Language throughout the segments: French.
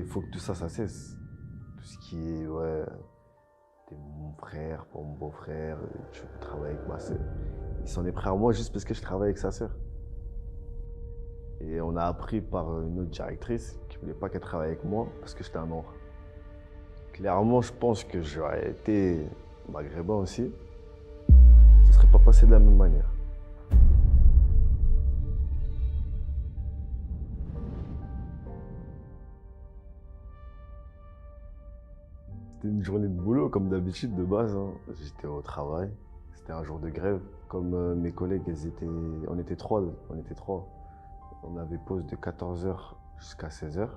faut que tout ça, ça cesse. Tout ce qui est, ouais, t'es mon frère, pas mon beau-frère, tu veux travailler avec ma soeur. Il s'en est pris à moi juste parce que je travaille avec sa soeur. Et on a appris par une autre directrice qui voulait pas qu'elle travaille avec moi parce que j'étais un noir. Clairement, je pense que j'aurais été maghrébin aussi. Ça serait pas passé de la même manière. C'était une journée de boulot, comme d'habitude, de base, hein. J'étais au travail. C'était un jour de grève. Comme mes collègues, on était trois. On était trois. On avait pause de 14h jusqu'à 16h.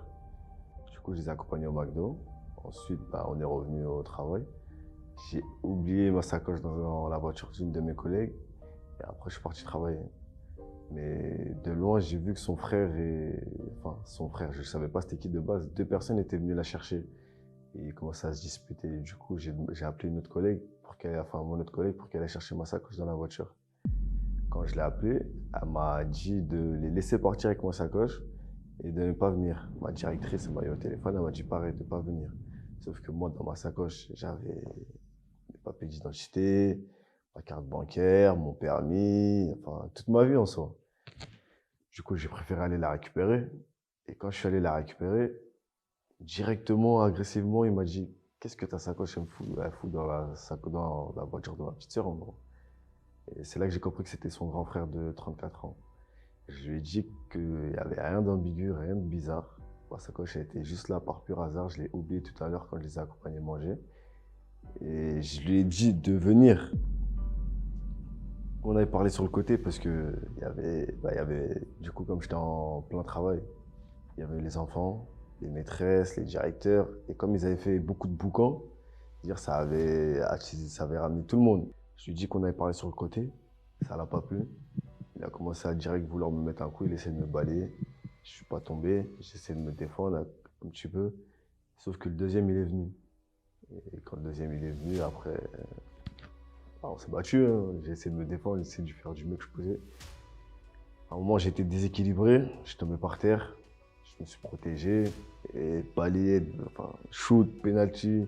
Du coup, je les ai accompagnés au McDo. Ensuite, on est revenu au travail. J'ai oublié ma sacoche dans la voiture d'une de mes collègues. Et après, je suis parti travailler. Mais de loin, j'ai vu que son frère Enfin, son frère, je ne savais pas c'était qui de base. Deux personnes étaient venues la chercher. Et ils commençaient à se disputer. Du coup, j'ai appelé une autre collègue, mon autre collègue, pour qu'elle aille chercher ma sacoche dans la voiture. Quand je l'ai appelée, elle m'a dit de les laisser partir avec ma sacoche et de ne pas venir. Ma directrice m'a eu au téléphone, elle m'a dit pareil, de ne pas venir. Sauf que moi, dans ma sacoche, j'avais mes papiers d'identité, ma carte bancaire, mon permis, enfin, toute ma vie en soi. Du coup, j'ai préféré aller la récupérer. Et quand je suis allé la récupérer, directement, agressivement, il m'a dit qu'est-ce que ta sacoche elle fout dans dans la voiture de ma petite sœur en gros. Et c'est là que j'ai compris que c'était son grand frère de 34 ans. Je lui ai dit qu'il n'y avait rien d'ambigu, rien de bizarre. Ma sacoche a été juste là par pur hasard. Je l'ai oublié tout à l'heure quand je les ai accompagnés manger. Et je lui ai dit de venir. On avait parlé sur le côté parce que il y avait, du coup, comme j'étais en plein travail, il y avait les enfants, les maîtresses, les directeurs. Et comme ils avaient fait beaucoup de boucans, dire ça avait ramené tout le monde. Je lui ai dit qu'on avait parlé sur le côté. Ça l'a pas plu. Il a commencé à direct vouloir me mettre un coup, il essaie de me balayer. Je suis pas tombé, j'essaie de me défendre un petit peu. Sauf que le deuxième, il est venu. Et quand le deuxième, il est venu, après, on s'est battu, hein. J'ai essayé de me défendre, j'ai essayé de faire du mieux que je pouvais. À un moment, j'étais déséquilibré, je suis tombé par terre, je me suis protégé, et balayé, enfin, shoot, penalty,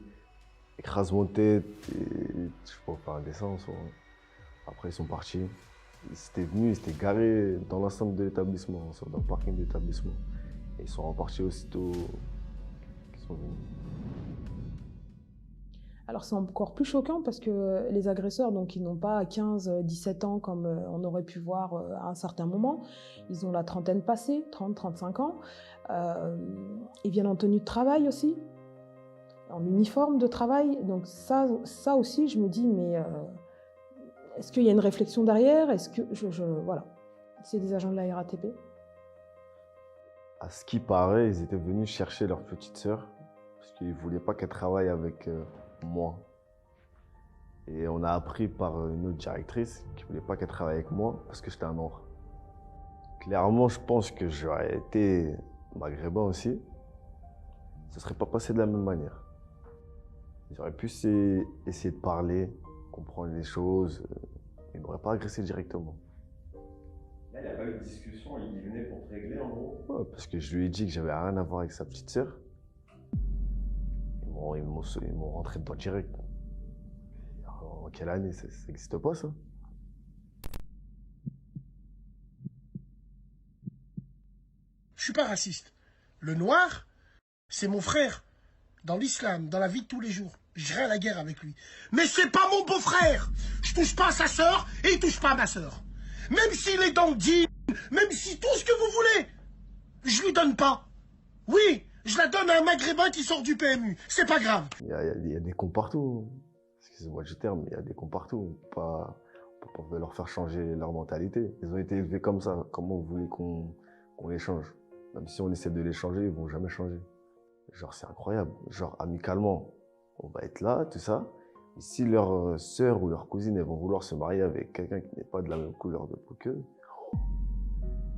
écrasement de tête, et je peux pas faire un dessin en soi. Après, ils sont partis. Ils étaient venus, ils étaient garés dans l'ensemble de l'établissement, dans le parking de l'établissement. Et ils sont repartis aussitôt qu'ils sont venus. Alors c'est encore plus choquant parce que les agresseurs, donc ils n'ont pas 15-17 ans comme on aurait pu voir à un certain moment. Ils ont la trentaine passée, 30-35 ans. Ils viennent en tenue de travail aussi, en uniforme de travail. Donc ça aussi, je me dis, mais est-ce qu'il y a une réflexion derrière? Est-ce que voilà, c'est des agents de la RATP? À ce qui paraît, ils étaient venus chercher leur petite sœur parce qu'ils ne voulaient pas qu'elle travaille avec moi. Et on a appris par une autre directrice qui ne voulait pas qu'elle travaille avec moi parce que j'étais un noir. Clairement, je pense que j'aurais été maghrébin aussi. Ça ne serait pas passé de la même manière. J'aurais pu essayer de parler, comprendre les choses. Il ne m'aurait pas agressé directement. Là, il n'y a pas eu de discussion, il venait pour te régler en gros. Ouais, parce que je lui ai dit que j'avais rien à voir avec sa petite sœur. Ils m'ont rentré dedans direct. En quelle année? Ça n'existe pas, ça? Je suis pas raciste. Le noir, c'est mon frère. Dans l'islam, dans la vie de tous les jours. J'irai à la guerre avec lui. Mais c'est pas mon beau-frère. Je touche pas à sa sœur et il touche pas à ma sœur. Même s'il est dans le dîme, même si tout ce que vous voulez, je lui donne pas. Oui, je la donne à un maghrébin qui sort du PMU. C'est pas grave. Il y a des cons partout. Excusez-moi du terme, mais il y a des cons partout. On peut pas leur faire changer leur mentalité. Ils ont été élevés comme ça. Comment vous voulez qu'on les change? Même si on essaie de les changer, ils vont jamais changer. Genre, c'est incroyable. Genre, amicalement, on va être là, tout ça. Et si leur sœur ou leur cousine, elles vont vouloir se marier avec quelqu'un qui n'est pas de la même couleur de peau qu'eux,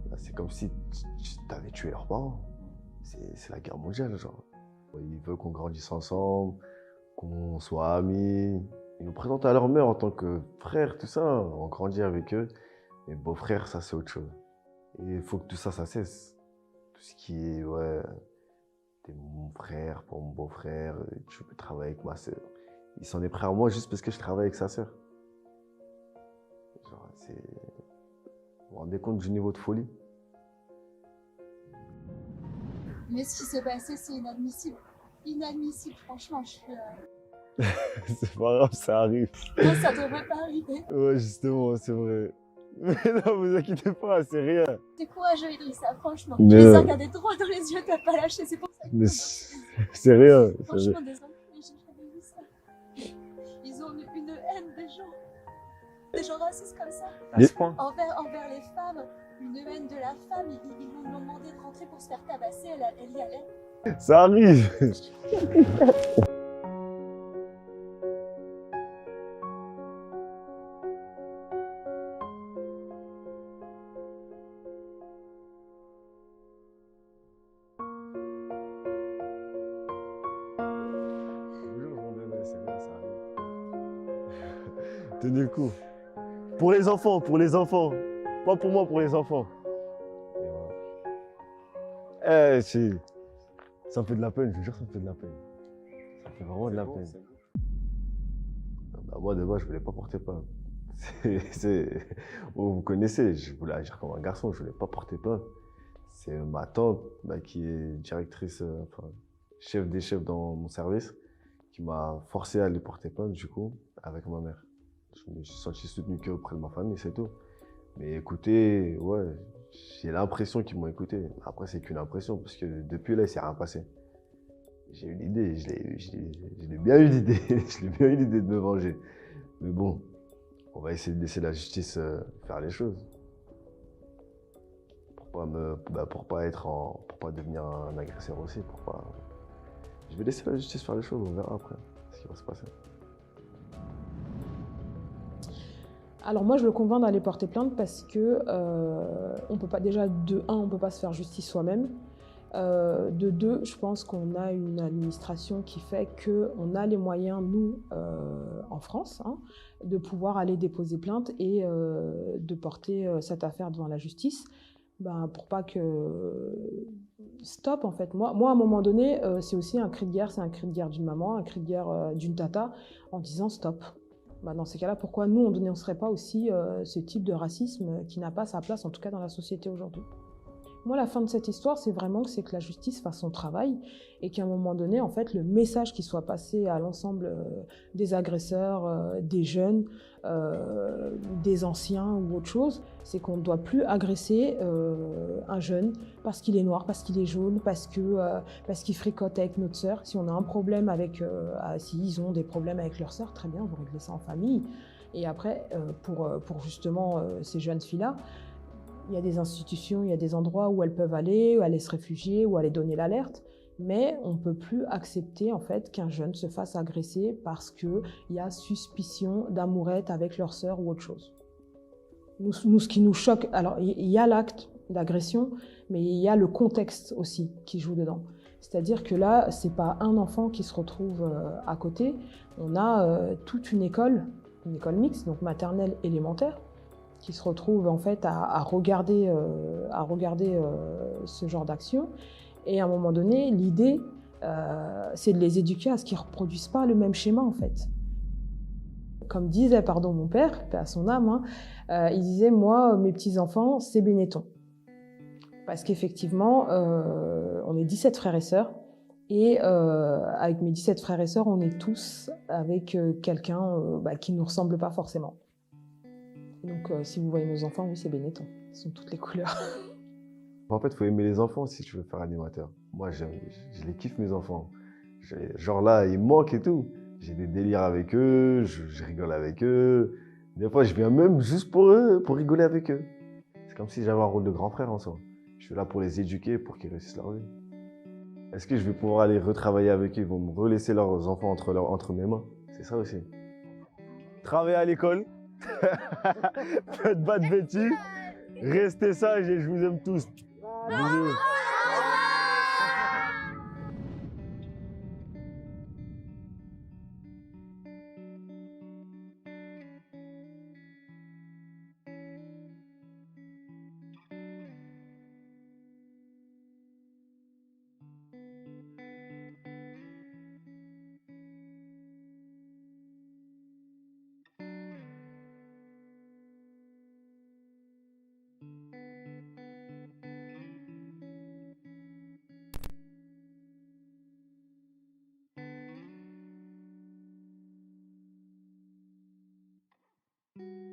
là, c'est comme si tu avais tué leurs parents. C'est la guerre mondiale, genre. Ils veulent qu'on grandisse ensemble, qu'on soit amis. Ils nous présentent à leur mère en tant que frères, tout ça. On grandit avec eux. Mais beaux-frères, ça, c'est autre chose. Et il faut que tout ça, ça cesse. Tout ce qui est, ouais, t'es mon frère, pas mon beau-frère, tu peux travailler avec ma sœur. Il s'en est pris à moi juste parce que je travaille avec sa sœur. Genre, vous vous rendez compte du niveau de folie? Mais ce qui s'est passé, c'est inadmissible. Inadmissible, franchement, je suis... C'est pas grave, ça arrive. Non, ça devrait pas arriver. Ouais, justement, c'est vrai. Mais non, vous inquiétez pas, c'est rien. T'es courageux, Idrissa, franchement. Mais Je les ai regardés droit dans les yeux, t'as pas lâché, c'est pour ça que... Mais c'est rien. C'est Franchement, rien. désolé, mais j'ai jamais vu ça. Ils ont une haine des gens racistes comme ça. À ce point. Envers les femmes, une haine de la femme. Ils lui ont demandé de rentrer pour se faire tabasser, elle y allait. Ça arrive. Tenez le coup. Pour les enfants, pour les enfants. Pas pour moi, pour les enfants. Et voilà. Ça me fait de la peine, je vous jure, ça me fait de la peine. Ça me fait vraiment de la peine. Bah, moi, de base, je voulais pas porter plainte. Vous connaissez, je voulais agir comme un garçon, je voulais pas porter plainte. C'est ma tante qui est directrice, enfin, chef des chefs dans mon service, qui m'a forcé à aller porter plainte, du coup, avec ma mère. Je me suis senti soutenu qu'auprès de ma famille, c'est tout. Mais écoutez, ouais, j'ai l'impression qu'ils m'ont écouté. Après, c'est qu'une impression, parce que depuis là, il s'est rien passé. J'ai eu l'idée, je l'ai bien eu l'idée, je l'ai bien eu l'idée de me venger. Mais bon, on va essayer de laisser la justice faire les choses. Pour pas devenir un agresseur aussi, Je vais laisser la justice faire les choses, on verra après ce qui va se passer. Alors moi, je le convainc d'aller porter plainte parce que on peut pas, déjà, de un, on peut pas se faire justice soi-même. De deux, je pense qu'on a une administration qui fait qu'on a les moyens, nous, en France, hein, de pouvoir aller déposer plainte et de porter cette affaire devant la justice, pour pas que... Stop, en fait. Moi, à un moment donné, c'est aussi un cri de guerre, c'est un cri de guerre d'une maman, un cri de guerre d'une tata, en disant stop. Dans ces cas-là, pourquoi nous, on ne dénoncerait pas aussi ce type de racisme qui n'a pas sa place, en tout cas dans la société aujourd'hui? Moi, la fin de cette histoire, c'est vraiment que la justice fasse son travail et qu'à un moment donné, en fait, le message qui soit passé à l'ensemble des agresseurs, des jeunes, des anciens ou autre chose, c'est qu'on ne doit plus agresser un jeune parce qu'il est noir, parce qu'il est jaune, parce qu'il fricote avec notre sœur. Si on a un problème s'ils ont des problèmes avec leur sœur, très bien, vous réglez ça en famille. Et après, pour justement ces jeunes filles-là, il y a des institutions, il y a des endroits où elles peuvent aller se réfugier, ou aller donner l'alerte. Mais on ne peut plus accepter en fait qu'un jeune se fasse agresser parce qu'il y a suspicion d'amourette avec leur sœur ou autre chose. Nous, ce qui nous choque, alors il y a l'acte d'agression, mais il y a le contexte aussi qui joue dedans. C'est-à-dire que là, ce n'est pas un enfant qui se retrouve à côté, on a toute une école mixte, donc maternelle, élémentaire, qui se retrouvent en fait à regarder ce genre d'action. Et à un moment donné, l'idée, c'est de les éduquer à ce qu'ils ne reproduisent pas le même schéma en fait. Comme disait mon père, paix à son âme, hein, il disait, moi, mes petits-enfants, c'est Benetton. Parce qu'effectivement, on est 17 frères et sœurs, et avec mes 17 frères et sœurs, on est tous avec quelqu'un qui ne nous ressemble pas forcément. Donc, si vous voyez nos enfants, oui, c'est Benetton. Ils sont toutes les couleurs. En fait, il faut aimer les enfants si tu veux faire animateur. Moi, je les kiffe, mes enfants. Genre là, ils me manquent et tout. J'ai des délires avec eux, je rigole avec eux. Des fois, je viens même juste pour eux, pour rigoler avec eux. C'est comme si j'avais un rôle de grand frère en soi. Je suis là pour les éduquer, pour qu'ils réussissent leur vie. Est-ce que je vais pouvoir aller retravailler avec eux? Ils vont me relaisser leurs enfants entre mes mains. C'est ça aussi. Travailler à l'école. Faites pas de bêtises, restez sages et je vous aime tous. Bisous. Merci.